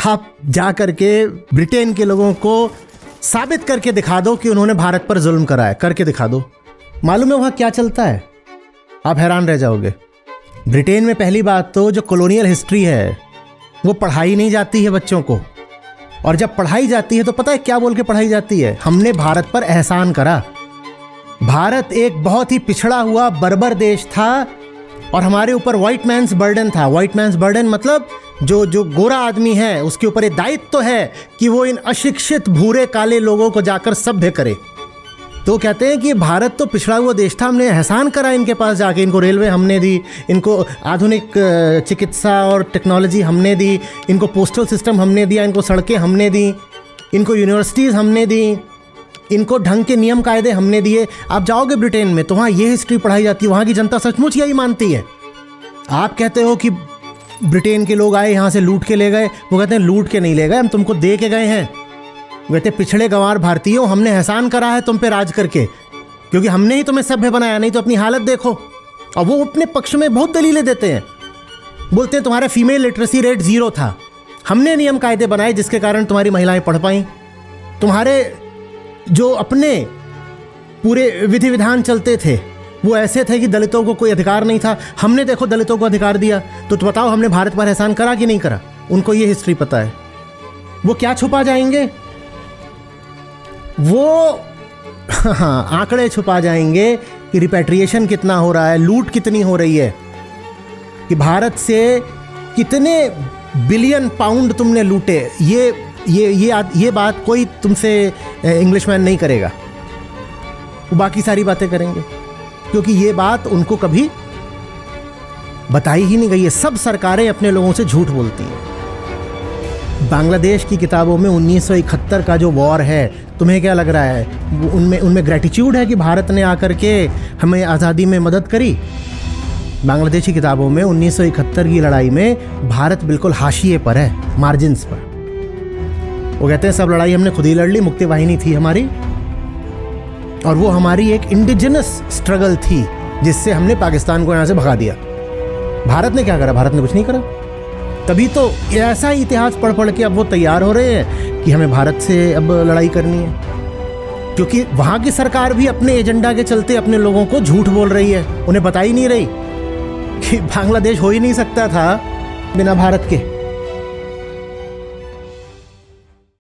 आप जा करके ब्रिटेन के लोगों को साबित करके दिखा दो कि उन्होंने भारत पर जुल्म करा है, करके दिखा दो। मालूम है वहाँ क्या चलता है? आप हैरान रह जाओगे। ब्रिटेन में पहली बात तो जो कॉलोनियल हिस्ट्री है वो पढ़ाई नहीं जाती है बच्चों को, और जब पढ़ाई जाती है तो पता है क्या बोल के पढ़ाई जाती है? हमने भारत पर एहसान करा। भारत एक बहुत ही पिछड़ा हुआ बर्बर देश था और हमारे ऊपर व्हाइट मैन्स बर्डन था। व्हाइट मैन्स बर्डन मतलब जो गोरा आदमी है उसके ऊपर एक दायित्व तो है कि वो इन अशिक्षित भूरे काले लोगों को जाकर सभ्य करे। तो कहते हैं कि भारत तो पिछड़ा हुआ देश था, हमने एहसान करा इनके पास जाके। इनको रेलवे हमने दी, इनको आधुनिक चिकित्सा और टेक्नोलॉजी हमने दी, इनको पोस्टल सिस्टम हमने दिया, इनको सड़कें हमने दी, इनको यूनिवर्सिटीज़ हमने दी, इनको ढंग के नियम कायदे हमने दिए। आप जाओगे ब्रिटेन में तो वहाँ ये हिस्ट्री पढ़ाई जाती है। वहाँ की जनता सचमुच यही मानती है। आप कहते हो कि ब्रिटेन के लोग आए यहाँ से लूट के ले गए, वो कहते हैं लूट के नहीं ले गए, हम तुमको दे के गए हैं। कहते पिछड़े गंवार भारतीयों, हमने एहसान करा है तुम पे राज करके, क्योंकि हमने ही तुम्हें सभ्य बनाया, नहीं तो अपनी हालत देखो। और वो अपने पक्ष में बहुत दलीलें देते हैं, बोलते हैं तुम्हारा फीमेल लिटरेसी रेट 0 था, हमने नियम कायदे बनाए जिसके कारण तुम्हारी महिलाएं पढ़ पाई। तुम्हारे जो अपने पूरे विधि विधान चलते थे वो ऐसे थे कि दलितों को कोई अधिकार नहीं था, हमने देखो दलितों को अधिकार दिया। तो बताओ हमने भारत पर एहसान करा कि नहीं करा? उनको ये हिस्ट्री पता है। वो क्या छुपा जाएंगे? वो आंकड़े छुपा जाएंगे कि रिपैट्रिएशन कितना हो रहा है, लूट कितनी हो रही है, कि भारत से कितने बिलियन पाउंड तुमने लूटे। ये बात कोई तुमसे इंग्लिशमैन नहीं करेगा, वो बाकी सारी बातें करेंगे, क्योंकि ये बात उनको कभी बताई ही नहीं गई है। सब सरकारें अपने लोगों से झूठ बोलती हैं। बांग्लादेश की किताबों में 1971 का जो वॉर है, तुम्हें क्या लग रहा है उनमें ग्रेटिट्यूड है कि भारत ने आकर के हमें आज़ादी में मदद करी? बांग्लादेशी किताबों में 1971 की लड़ाई में भारत बिल्कुल हाशिए पर है, मार्जिन्स पर। वो कहते हैं सब लड़ाई हमने खुद ही लड़ ली, मुक्ति वाहिनी थी हमारी, और वो हमारी एक इंडिजिनस स्ट्रगल थी जिससे हमने पाकिस्तान को यहाँ से भगा दिया। भारत ने क्या करा? भारत ने कुछ नहीं करा। तभी तो ऐसा ही इतिहास पढ़ पढ़ के अब वो तैयार हो रहे हैं कि हमें भारत से अब लड़ाई करनी है, क्योंकि वहाँ की सरकार भी अपने एजेंडा के चलते अपने लोगों को झूठ बोल रही है। उन्हें बता ही नहीं रही कि बांग्लादेश हो ही नहीं सकता था बिना भारत के।